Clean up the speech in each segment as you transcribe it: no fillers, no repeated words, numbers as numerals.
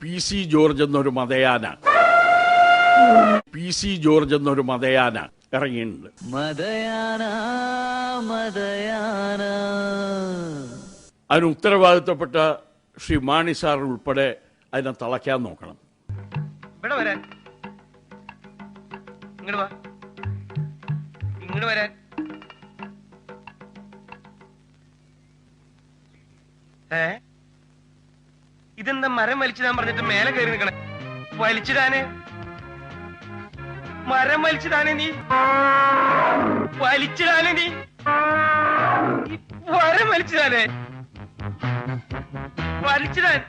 PC. George എന്നൊരു മതയാന ഇറങ്ങിയിട്ടുണ്ട്. അതിന് ഉത്തരവാദിത്തപ്പെട്ട ശ്രീ മാണി സാർ ഉൾപ്പെടെ അതിനെ തളയ്ക്കാൻ നോക്കണം. ഇതെന്താ മരം വലിച്ചിടാൻ പറഞ്ഞിട്ട് മേലെ കയറി നിൽക്കണേ? വലിച്ചിടാനേ മരം വലിച്ചിടാനേ നീ മരം വലിച്ചിടാനേ വലിച്ചിടാൻ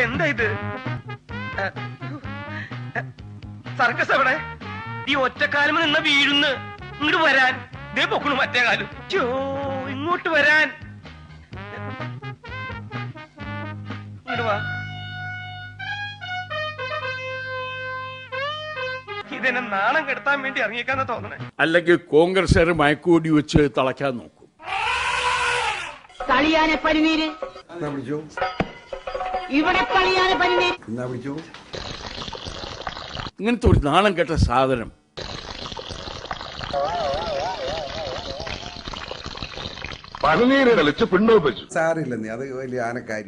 എന്താ ഇത്? സർക്കസ് എവിടെ? ഈ ഒറ്റക്കാലം നിന്ന വീഴുന്ന് ഇങ്ങോട്ട് വരാൻ ദേ പൊക്കണു മറ്റേ കാലം. ഇങ്ങോട്ട് വരാൻ ഇങ്ങോട്ട് വാ. ഇതെന്നെ നാണം കെടുത്താൻ വേണ്ടി ഇറങ്ങിയേക്കാന്നാ തോന്നണേ. അല്ലെങ്കിൽ കോൺഗ്രസ്സുകാർ മയക്കുകൂടി വെച്ച് തളയ്ക്കാൻ നോക്കും. ഇങ്ങനത്തെ ഒരു നാണം കെട്ട സാധനം പനിനീര് കളിച്ച് പിന്നോപ്പിച്ചു. സാറില്ലെന്നേ, അത് വലിയ ആനക്കാരി.